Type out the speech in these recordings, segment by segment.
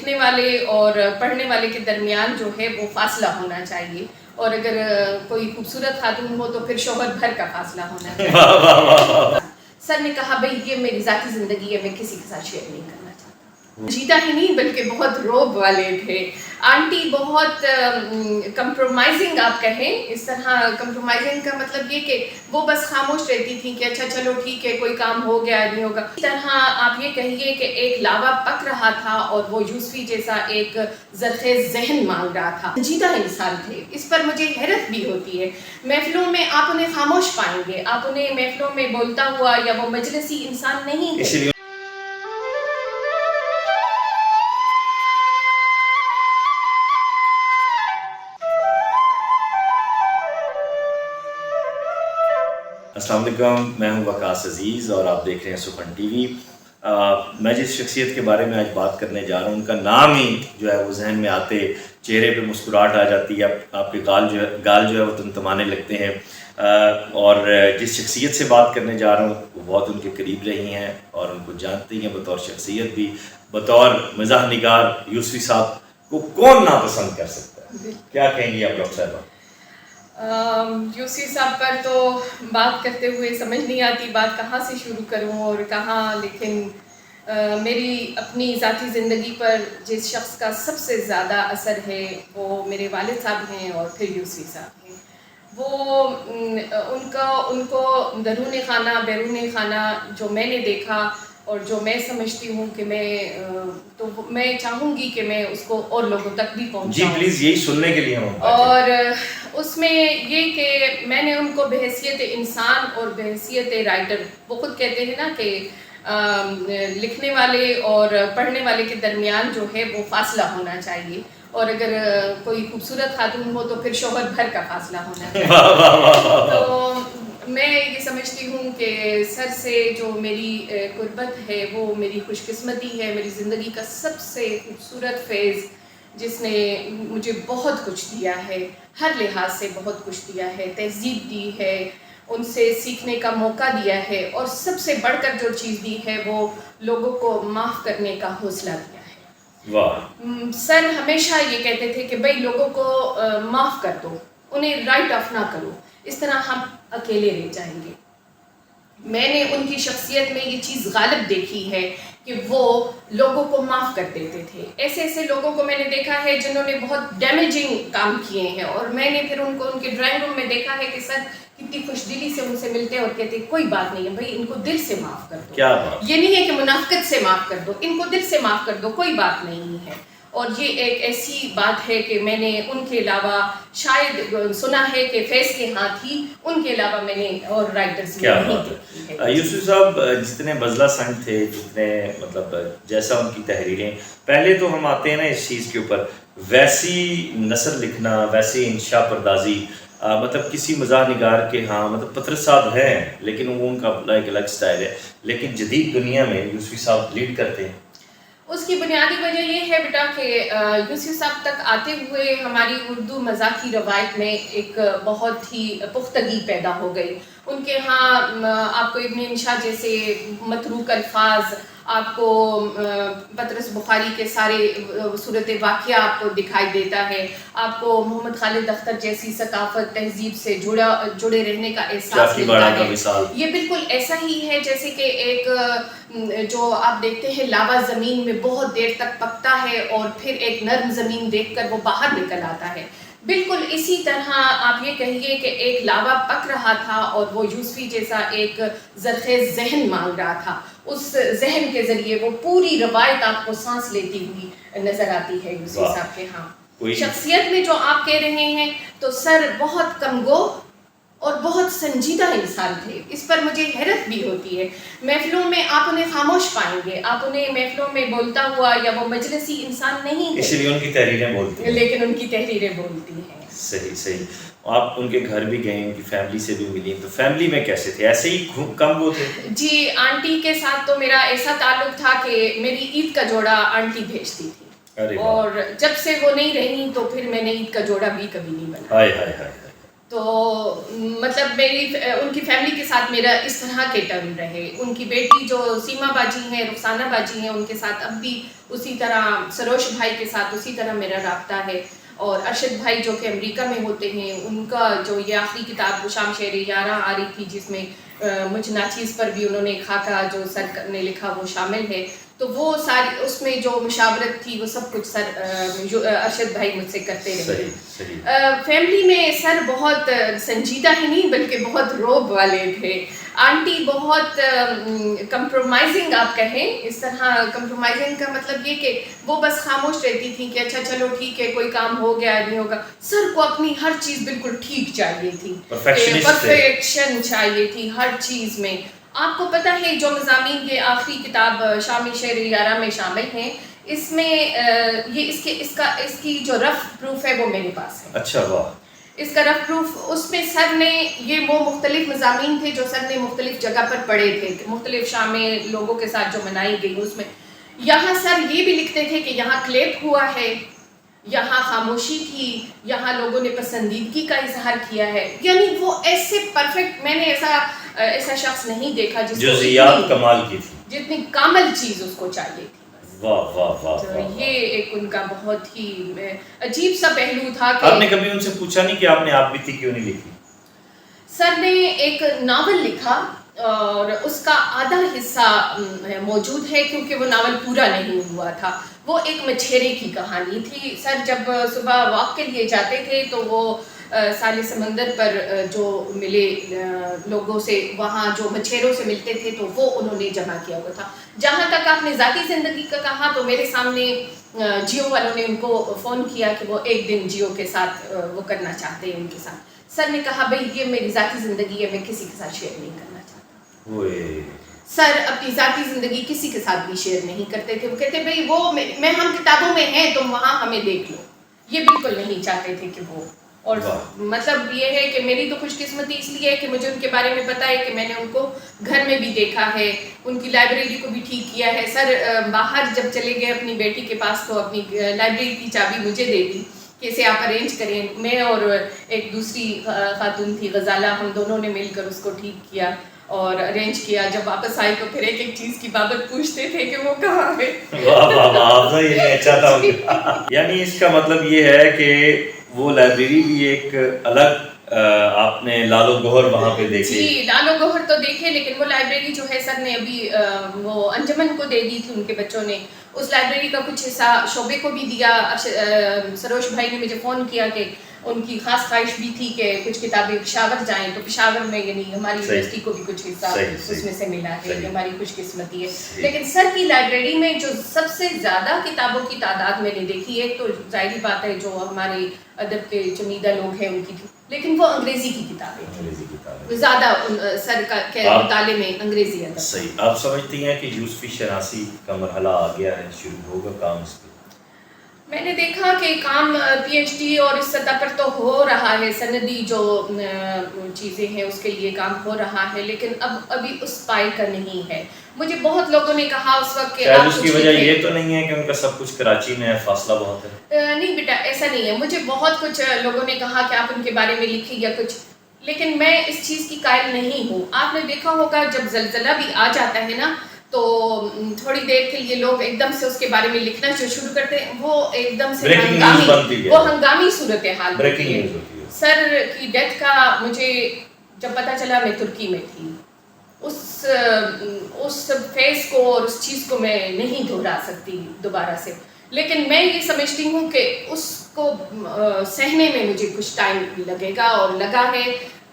لکھنے والے اور پڑھنے والے کے درمیان جو ہے وہ فاصلہ ہونا چاہیے، اور اگر کوئی خوبصورت خاتون ہو تو پھر شوہر بھر کا فاصلہ ہونا چاہیے۔ سر نے کہا بھئی یہ میری ذاتی زندگی ہے، میں کسی کے ساتھ شیئر نہیں کرنا چاہتا۔ جیتا ہی نہیں بلکہ بہت روب والے تھے۔ آنٹی بہت کمپرومائزنگ آپ کہیں، اس طرح کمپرومائزنگ کا مطلب یہ کہ وہ بس خاموش رہتی تھیں کہ اچھا چلو ٹھیک ہے، کوئی کام ہو گیا نہیں ہوگا۔ اس طرح آپ یہ کہیے کہ ایک لاوا پک رہا تھا اور وہ یوسفی جیسا ایک زرخیز ذہن مانگ رہا تھا۔ جیتا انسان تھے، اس پر مجھے حیرت بھی ہوتی ہے۔ محفلوں میں آپ انہیں خاموش پائیں گے، آپ انہیں محفلوں میں بولتا ہوا یا وہ مجلسی انسان نہیں تھے۔ السلام علیکم، میں ہوں وقاص عزیز اور آپ دیکھ رہے ہیں سپن ٹی وی۔ میں جس شخصیت کے بارے میں آج بات کرنے جا رہا ہوں، ان کا نام ہی جو ہے وہ ذہن میں آتے چہرے پہ مسکراہٹ آ جاتی ہے، آپ کے گال جو ہے وہ تمتمانے لگتے ہیں۔ اور جس شخصیت سے بات کرنے جا رہا ہوں وہ بہت ان کے قریب رہی ہیں اور ان کو جانتی ہیں بطور شخصیت بھی، بطور مزاح نگار۔ یوسفی صاحب کو کون ناپسند کر سکتا ہے؟ کیا کہیں گی آپ ڈاکٹر صاحبہ؟ یوسفی صاحب پر تو بات کرتے ہوئے سمجھ نہیں آتی بات کہاں سے شروع کروں اور کہاں، لیکن میری اپنی ذاتی زندگی پر جس شخص کا سب سے زیادہ اثر ہے وہ میرے والد صاحب ہیں اور پھر یوسفی صاحب ہیں۔ وہ ان کو درون خانہ بیرون خانہ جو میں نے دیکھا اور جو میں سمجھتی ہوں کہ میں چاہوں گی کہ میں اس کو اور لوگوں تک بھی پہنچاؤں۔ جی پلیز، یہی سننے کے لیے ہم اور اس میں یہ کہ میں نے ان کو بحیثیت انسان اور بحیثیت رائٹر، وہ خود کہتے ہیں نا کہ لکھنے والے اور پڑھنے والے کے درمیان جو ہے وہ فاصلہ ہونا چاہیے، اور اگر کوئی خوبصورت خاتون ہو تو پھر شوہر بھر کا فاصلہ ہونا چاہیے۔ تو میں یہ سمجھتی ہوں کہ سر سے جو میری قربت ہے وہ میری خوش قسمتی ہے، میری زندگی کا سب سے خوبصورت فیض جس نے مجھے بہت کچھ دیا ہے، ہر لحاظ سے بہت کچھ دیا ہے، تہذیب دی ہے، ان سے سیکھنے کا موقع دیا ہے، اور سب سے بڑھ کر جو چیز دی ہے وہ لوگوں کو معاف کرنے کا حوصلہ دیا ہے۔ واہ! سر ہمیشہ یہ کہتے تھے کہ بھئی لوگوں کو معاف کر دو، انہیں رائٹ آف نہ کرو، اس طرح ہم اکیلے رہ جائیں گے۔ میں نے ان کی شخصیت میں یہ چیز غالب دیکھی ہے کہ وہ لوگوں کو معاف کر دیتے تھے۔ ایسے ایسے لوگوں کو میں نے دیکھا ہے جنہوں نے بہت ڈیمیجنگ کام کیے ہیں، اور میں نے پھر ان کو ان کے ڈرائنگ روم میں دیکھا ہے کہ سر کتنی خوش دلی سے ان سے ملتے اور کہتے کوئی بات نہیں ہے بھائی، ان کو دل سے معاف کر دو۔ کیا بات! یہ نہیں ہے کہ منافقت سے معاف کر دو، ان کو دل سے معاف کر دو، کوئی بات نہیں ہے۔ اور یہ ایک ایسی بات ہے کہ میں نے ان کے علاوہ شاید سنا ہے کہ فیض کے ہاں تھی، ان کے علاوہ میں نے اور رائٹرز میں نہیں دیکھی ہے۔ یوسف صاحب جتنے بزلہ سنگ تھے، جتنے مطلب جیسا ان کی تحریریں، پہلے تو ہم آتے ہیں نا اس چیز کے اوپر، ویسی نثر لکھنا، ویسی انشاء پردازی، مطلب کسی مزاح نگار کے ہاں مطلب پطرس صاحب ہیں لیکن وہ ان کا اپنا ایک الگ سٹائل ہے، لیکن جدید دنیا میں یوسفی صاحب لیڈ کرتے ہیں۔ اس کی بنیادی وجہ یہ ہے بیٹا کہ یوسفی صاحب تک آتے ہوئے ہماری اردو مزاحی روایت میں ایک بہت ہی پختگی پیدا ہو گئی۔ ان کے ہاں آپ کو ابن انشا جیسے متروک الفاظ، آپ کو پطرس بخاری کے سارے صورت واقعہ آپ کو دکھائی دیتا ہے، آپ کو محمد خالد اختر جیسی ثقافت تہذیب سے جڑے رہنے کا احساس ملتا ہے۔ یہ بالکل ایسا ہی ہے جیسے کہ ایک جو آپ دیکھتے ہیں لاوا زمین میں بہت دیر تک پکتا ہے اور پھر ایک نرم زمین دیکھ کر وہ باہر نکل آتا ہے، بالکل اسی طرح آپ یہ کہیے کہ ایک لاوا پک رہا تھا اور وہ یوسفی جیسا ایک زرخیز ذہن مانگ رہا تھا، اس ذہن کے ذریعے وہ پوری روایت آپ کو سانس لیتی ہوئی نظر آتی ہے یوسفی صاحب کے ہاں۔ شخصیت میں جو آپ کہہ رہے ہیں تو سر بہت کمگو اور بہت سنجیدہ انسان تھے، اس پر مجھے حیرت بھی ہوتی ہے۔ محفلوں میں آپ انہیں خاموش پائیں گے، آپ انہیں محفلوں میں بولتا ہوا یا وہ مجلسی انسان نہیں تھے، اس لیے ان کی تحریریں بولتی ہیں، لیکن ان کی تحریریں بولتی ہیں۔ صحیح صحیح۔ آپ ان کے گھر بھی گئے، ان کی فیملی سے بھی ملی، تو فیملی میں کیسے تھے؟ ایسے ہی کم وہ تھے؟ جی، آنٹی کے ساتھ تو میرا ایسا تعلق تھا کہ میری عید کا جوڑا آنٹی بھیجتی تھی، اور جب سے وہ نہیں رہی تو پھر میں نے عید کا جوڑا بھی کبھی نہیں بنایا۔ ہائے ہائے ہائے، تو مطلب ان کی فیملی کے ساتھ میرا اس طرح کے ٹرم رہے. ان کی بیٹی جو سیما باجی ہیں، رخسانہ باجی ہیں، ان کے ساتھ اب بھی اسی طرح، سروش بھائی کے ساتھ اسی طرح میرا رابطہ ہے. اور ارشد بھائی جو کہ امریکہ میں ہوتے ہیں، ان کا جو یہ آخری کتاب شام شعر یاراں آ رہی تھی، جس میں مجھ ناچیز پر بھی انہوں نے خاکہ جو سر نے لکھا وہ شامل ہے. تو وہ ساری اس میں جو مشاورت تھی وہ سب کچھ ارشد بھائی مجھ سے کرتے رہے. فیملی میں سر بہت سنجیدہ ہی نہیں بلکہ بہت روب والے تھے. آنٹی بہت کمپرومائزنگ آپ کہیں، اس طرح کمپرومائزنگ کا مطلب یہ کہ وہ بس خاموش رہتی تھی کہ اچھا چلو ٹھیک ہے، کوئی کام ہو گیا نہیں ہوگا. سر کو اپنی ہر چیز بالکل ٹھیک چاہیے تھی، پرفیکشن چاہیے تھی ہر چیز میں. آپ کو پتہ ہے جو مضامین یہ آخری کتاب شامی شعر یاراں میں شامل ہیں، اس میں یہ اس کی جو رف پروف ہے وہ میرے پاس ہے. اچھا واہ. اس کا رف پروف اس میں سر نے یہ وہ مختلف مضامین تھے جو سر نے مختلف جگہ پر پڑھے تھے، مختلف شامیں لوگوں کے ساتھ جو منائی گئی. اس میں یہاں سر یہ بھی لکھتے تھے کہ یہاں کلیپ ہوا ہے، یہاں خاموشی تھی، یہاں لوگوں نے پسندیدگی کا اظہار کیا ہے. یعنی وہ ایسے پرفیکٹ، میں نے ایسا شخص نہیں دیکھا جس جو ضیاءت کمال کی تھی، جتنی کامل چیز اس کو چاہیے تھی. واہ واہ واہ. تو یہ ایک ان کا بہت ہی عجیب سا پہلو تھا. کہ آپ نے کبھی ان سے پوچھا نہیں کہ آپ نے آپ بیتی کیوں نہیں لکھی؟ سر نے ایک ناول لکھا اور اس کا آدھا حصہ موجود ہے کیونکہ وہ ناول پورا نہیں ہوا تھا. وہ ایک مچھیرے کی کہانی تھی. سر جب صبح واک کے لیے جاتے تھے تو وہ سالے سمندر پر جو ملے لوگوں سے، وہاں جو مچھیروں سے ملتے تھے تو وہ انہوں نے جمع کیا ہوا تھا. جہاں تک آپ نے ذاتی زندگی کا کہا تو میرے سامنے جیو والوں نے ان کو فون کیا کہ وہ ایک دن جیو کے ساتھ وہ کرنا چاہتے ہیں ان کے ساتھ. سر نے کہا بھائی یہ میری ذاتی زندگی ہے، میں کسی کے ساتھ شیئر نہیں کرنا چاہتا. سر اپنی ذاتی زندگی کسی کے ساتھ بھی شیئر نہیں کرتے تھے. وہ کہتے بھائی وہ ہم کتابوں میں ہیں، تم وہاں ہمیں دیکھ لو. یہ بالکل نہیں چاہتے تھے کہ وہ. اور مطلب یہ ہے کہ میری تو خوش قسمتی اس لیے ہے کہ مجھے ان کے بارے میں پتہ ہے کہ میں نے ان کو گھر میں بھی دیکھا ہے، ان کی لائبریری کو بھی ٹھیک کیا ہے. سر باہر جب چلے گئے اپنی بیٹی کے پاس تو اپنی لائبریری کی چابی مجھے دے دی کہ اسے آپ ارینج کریں. میں اور ایک دوسری خاتون تھی غزالہ، ہم دونوں نے مل کر اس کو ٹھیک کیا اور ارینج کیا. جب واپس آئی تو پھر ایک ایک چیز کی بابت پوچھتے تھے کہ وہ کہاں ہے. واہ واہ واہ، یہ میں چاہتا ہوں. یعنی اس کا مطلب یہ ہے کہ وہ لائبریری بھی ایک الگ آپ نے لال و گوہر وہاں پہ دیکھے. جی لال و گوہر تو دیکھے، لیکن وہ لائبریری جو ہے سر نے ابھی وہ انجمن کو دے دی تھی ان کے بچوں نے. اس لائبریری کا کچھ حصہ شعبے کو بھی دیا. سروش بھائی نے مجھے فون کیا کہ ان کی خاص خواہش بھی تھی کہ کچھ کتابیں پشاور جائیں، تو پشاور میں یعنی ہماری یونیورسٹی کو بھی کچھ حصہ اس میں سے ملا ہے. ہماری خوش قسمتی ہے. لیکن سر کی لائبریری میں جو سب سے زیادہ کتابوں کی تعداد میں نے دیکھی ہے، تو ظاہری بات ہے جو ہمارے ادب کے چنیدہ لوگ ہیں ان کی تھی، لیکن وہ انگریزی کی کتابیں زیادہ سر کے مطالعے میں انگریزی ادب. صحیح. آپ سمجھتی ہیں کہ یوسفی شناسی کا مرحلہ آ گیا ہے، شروع ہوگا کام اس پہ؟ میں نے دیکھا کہ کام پی ایچ ڈی اور اس سطح پر تو ہو رہا ہے، سندی جو چیزیں ہیں اس کے لیے کام ہو رہا ہے، لیکن ابھی اس پائے کا نہیں ہے. مجھے بہت لوگوں نے کہا اس وقت کہ آپ اس کی وجہ یہ تو نہیں ہے کہ ان کا سب کچھ کراچی میں ہے، فاصلہ بہت ہے؟ نہیں بیٹا ایسا نہیں ہے. مجھے بہت کچھ لوگوں نے کہا کہ آپ ان کے بارے میں لکھیں یا کچھ، لیکن میں اس چیز کی قائل نہیں ہوں. آپ نے دیکھا ہوگا جب زلزلہ بھی آ جاتا ہے نا تو تھوڑی دیر کے لیے لوگ ایک دم سے اس کے بارے میں لکھنا جو شروع کرتے ہیں، وہ ایک دم سے ہنگامی صورتحال ہوتی ہے. سر کی ڈیتھ کا مجھے جب پتہ چلا میں ترکی میں تھی. اس فیس کو اور اس چیز کو میں نہیں دہرا سکتی دوبارہ سے، لیکن میں یہ سمجھتی ہوں کہ اس کو سہنے میں مجھے کچھ ٹائم لگے گا اور لگا ہے.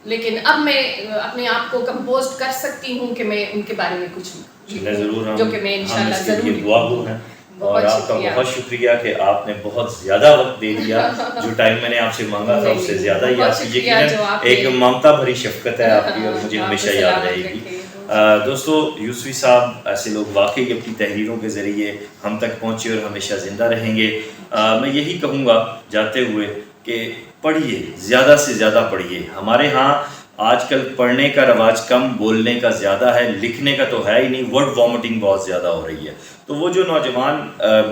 لیکن اب میں اپنے آپ کو کمپوز کر سکتی ہوں کہ میں ان کے بارے میں کچھ ضرور، جو کہ میں انشاءاللہ ضرور دعا گو ہیں. اور آپ کا بہت شکریہ کہ آپ نے بہت زیادہ وقت دے دیا. جو ٹائم میں نے آپ سے مانگا تھا اس سے زیادہ ہی آپ کی ایک ممتا بھری شفقت ہے آپ کی، اور مجھے ہمیشہ یاد رہے گی. دوستو، یوسفی صاحب ایسے لوگ واقعی اپنی تحریروں کے ذریعے ہم تک پہنچے اور ہمیشہ زندہ رہیں گے. میں یہی کہوں گا جاتے ہوئے کہ پڑھیے، زیادہ سے زیادہ پڑھیے. ہمارے ہاں آج کل پڑھنے کا رواج کم، بولنے کا زیادہ ہے، لکھنے کا تو ہے ہی نہیں، ورڈ وامٹنگ بہت زیادہ ہو رہی ہے. تو وہ جو نوجوان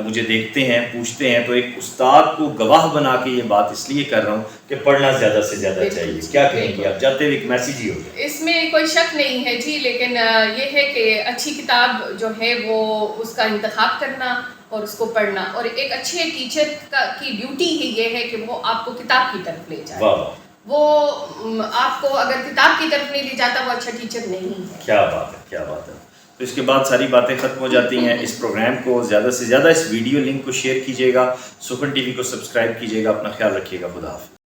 مجھے دیکھتے ہیں، پوچھتے ہیں، تو ایک استاد کو گواہ بنا کے یہ بات اس لیے کر رہا ہوں کہ پڑھنا زیادہ سے زیادہ چاہیے. کیا کہیں گے آپ؟ جاتے ہوئے ایک میسیج ہی ہوگا. اس میں کوئی شک نہیں ہے جی، لیکن یہ ہے کہ اچھی کتاب جو ہے وہ اس کا انتخاب کرنا اور اس کو پڑھنا، اور ایک اچھے ٹیچر کی ڈیوٹی ہی یہ ہے کہ وہ آپ کو کتاب کی طرف لے جائے. واہ واہ، وہ آپ کو اگر کتاب کی طرف نہیں لے جاتا وہ اچھا ٹیچر نہیں ہے. کیا بات ہے، کیا بات ہے. تو اس کے بعد ساری باتیں ختم ہو جاتی ہیں. اس پروگرام کو زیادہ سے زیادہ، اس ویڈیو لنک کو شیئر کیجیے گا، سخن ٹی وی کو سبسکرائب کیجیے گا. اپنا خیال رکھیے گا. خدا حافظ.